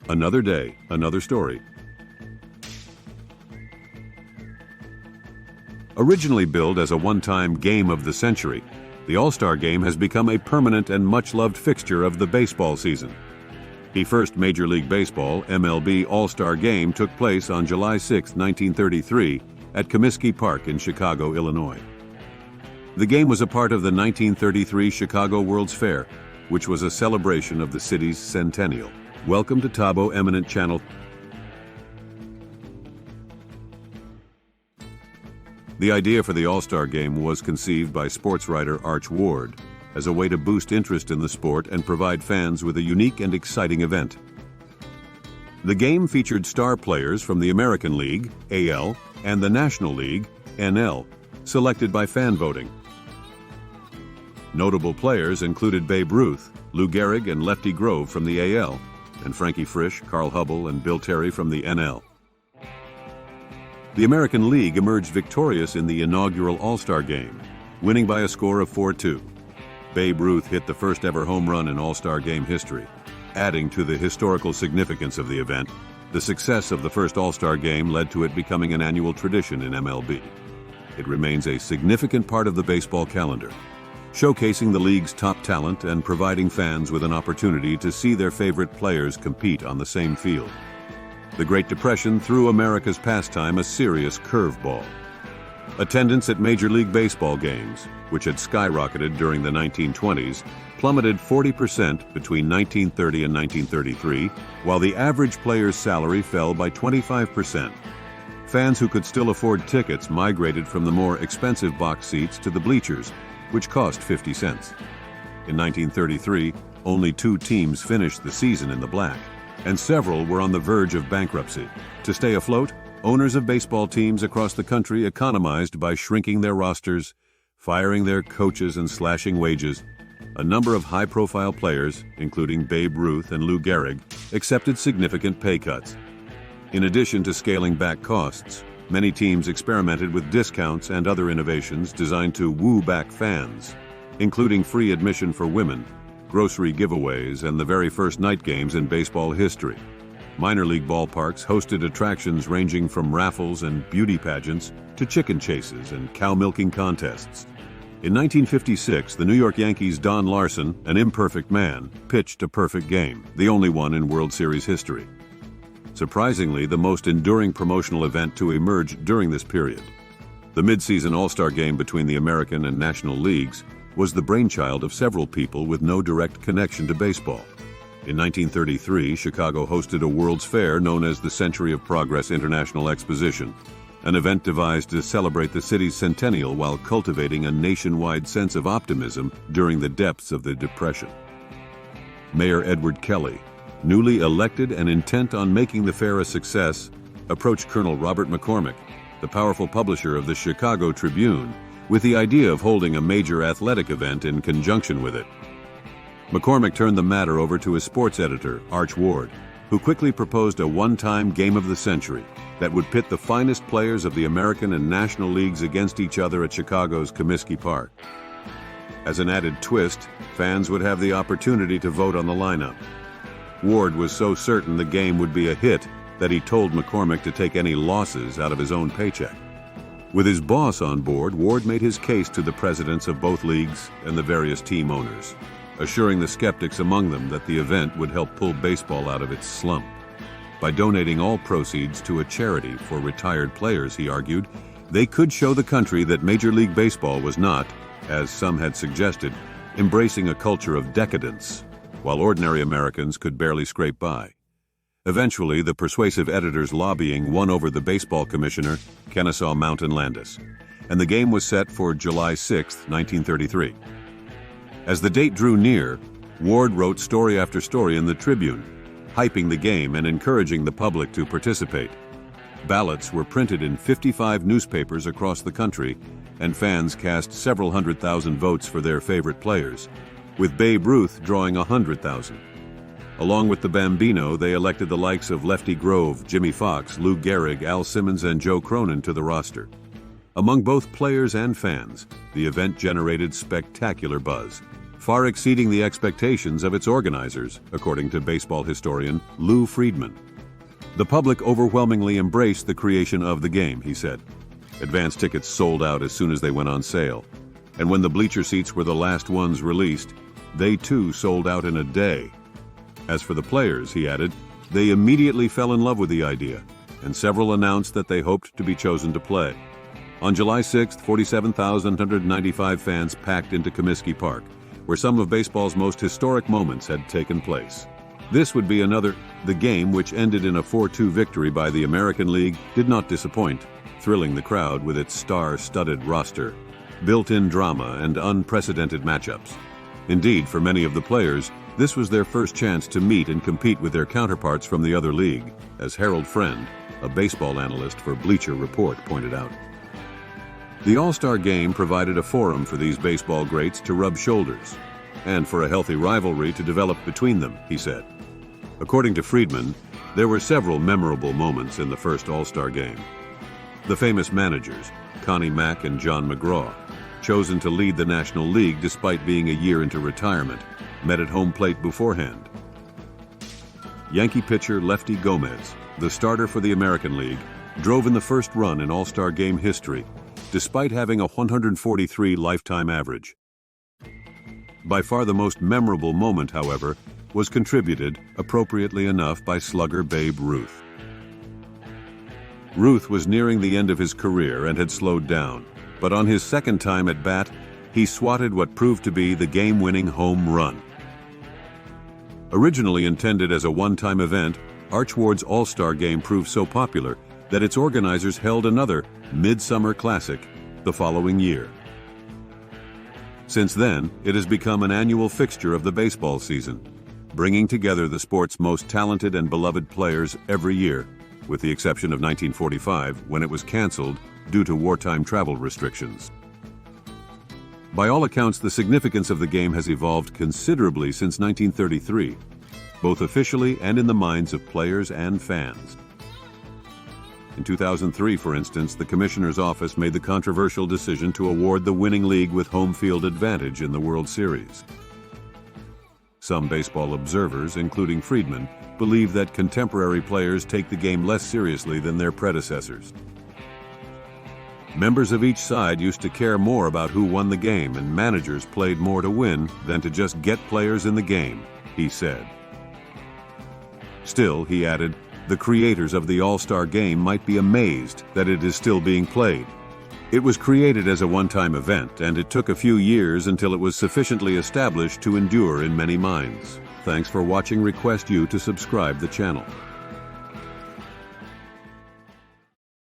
Another day, another story. Originally billed as a one-time game of the century, the All-Star Game has become a permanent and much-loved fixture of the baseball season. The first Major League Baseball (MLB) All-Star Game took place on July 6, 1933, at Comiskey Park in Chicago, Illinois. The game was a part of the 1933 Chicago World's Fair, which was a celebration of the city's centennial. Welcome to Tabo Eminent Channel. The idea for the All-Star Game was conceived by sportswriter Arch Ward as a way to boost interest in the sport and provide fans with a unique and exciting event. The game featured star players from the American League, AL, and the National League, NL, selected by fan voting. Notable players included Babe Ruth, Lou Gehrig, and Lefty Grove from the AL, and Frankie Frisch, Carl Hubbell, and Bill Terry from the NL. The American League emerged victorious in the inaugural All-Star Game, winning by a score of 4-2. Babe Ruth hit the first ever home run in All-Star Game history. Adding to the historical significance of the event, the success of the first All-Star Game led to it becoming an annual tradition in MLB. It remains a significant part of the baseball calendar, showcasing the league's top talent and providing fans with an opportunity to see their favorite players compete on the same field. The Great Depression threw America's pastime a serious curveball. Attendance at Major League Baseball games, which had skyrocketed during the 1920s, plummeted 40% between 1930 and 1933, while the average player's salary fell by 25%. Fans who could still afford tickets migrated from the more expensive box seats to the bleachers, which cost 50 cents. In 1933, only 2 teams finished the season in the black, and several were on the verge of bankruptcy. To stay afloat, owners of baseball teams across the country economized by shrinking their rosters, firing their coaches, and slashing wages. A number of high-profile players, including Babe Ruth and Lou Gehrig, accepted significant pay cuts. In addition to scaling back costs, many teams experimented with discounts and other innovations designed to woo back fans, including free admission for women, grocery giveaways, and the very first night games in baseball history. Minor league ballparks hosted attractions ranging from raffles and beauty pageants to chicken chases and cow milking contests. In 1956, the New York Yankees' Don Larson, an imperfect man, pitched a perfect game, the only one in World Series history. Surprisingly, the most enduring promotional event to emerge during this period. The mid-season All-Star Game between the American and National Leagues was the brainchild of several people with no direct connection to baseball. In 1933, Chicago hosted a World's Fair known as the Century of Progress International Exposition, an event devised to celebrate the city's centennial while cultivating a nationwide sense of optimism during the depths of the Depression. Mayor Edward Kelly, newly elected and intent on making the fair a success, approached Colonel Robert McCormick, the powerful publisher of the Chicago Tribune, with the idea of holding a major athletic event in conjunction with it. McCormick turned the matter over to his sports editor, Arch Ward, who quickly proposed a one-time game of the century that would pit the finest players of the American and National Leagues against each other at Chicago's Comiskey Park. As an added twist, fans would have the opportunity to vote on the lineup. Ward was so certain the game would be a hit that he told McCormick to take any losses out of his own paycheck. With his boss on board, Ward made his case to the presidents of both leagues and the various team owners, assuring the skeptics among them that the event would help pull baseball out of its slump. By donating all proceeds to a charity for retired players, he argued, they could show the country that Major League Baseball was not, as some had suggested, embracing a culture of decadence, while ordinary Americans could barely scrape by. Eventually, the persuasive editor's lobbying won over the baseball commissioner, Kennesaw Mountain Landis, and the game was set for July 6, 1933. As the date drew near, Ward wrote story after story in the Tribune, hyping the game and encouraging the public to participate. Ballots were printed in 55 newspapers across the country, and fans cast several 100,000 votes for their favorite players, with Babe Ruth drawing 100,000. Along with the Bambino, they elected the likes of Lefty Grove, Jimmy Fox, Lou Gehrig, Al Simmons, and Joe Cronin to the roster. Among both players and fans, the event generated spectacular buzz. far exceeding the expectations of its organizers, according to baseball historian Lou Friedman. The public overwhelmingly embraced the creation of the game, he said. Advance tickets sold out as soon as they went on sale. And when the bleacher seats were the last ones released, they too sold out in a day. As for the players, he added, they immediately fell in love with the idea, and several announced that they hoped to be chosen to play. On July 6th, 47,195 fans packed into Comiskey Park, where some of baseball's most historic moments had taken place. This would be the game, which ended in a 4-2 victory by the American League, did not disappoint, thrilling the crowd with its star-studded roster, built-in drama, and unprecedented matchups. Indeed, for many of the players, this was their first chance to meet and compete with their counterparts from the other league, as Harold Friend, a baseball analyst for Bleacher Report, pointed out. The All-Star Game provided a forum for these baseball greats to rub shoulders, and for a healthy rivalry to develop between them, he said. According to Friedman, there were several memorable moments in the first All-Star Game. The famous managers, Connie Mack and John McGraw, chosen to lead the National League despite being a year into retirement, met at home plate beforehand. Yankee pitcher Lefty Gomez, the starter for the American League, drove in the first run in All-Star Game history, despite having a 143 lifetime average. By far the most memorable moment, however, was contributed, appropriately enough, by slugger Babe Ruth. Ruth was nearing the end of his career and had slowed down, but on his second time at bat, he swatted what proved to be the game-winning home run. Originally intended as a one-time event, Archward's All-Star Game proved so popular that its organizers held another Midsummer Classic the following year. Since then, it has become an annual fixture of the baseball season, bringing together the sport's most talented and beloved players every year, with the exception of 1945, when it was canceled due to wartime travel restrictions. By all accounts, the significance of the game has evolved considerably since 1933, both officially and in the minds of players and fans. In 2003, for instance, the Commissioner's Office made the controversial decision to award the winning league with home field advantage in the World Series. Some baseball observers, including Friedman, believe that contemporary players take the game less seriously than their predecessors. Members of each side used to care more about who won the game, and managers played more to win than to just get players in the game, he said. Still, he added, the creators of the All-Star Game might be amazed that it is still being played. It was created as a one-time event, and it took a few years until it was sufficiently established to endure in many minds. Thanks for watching. Request you to subscribe the channel.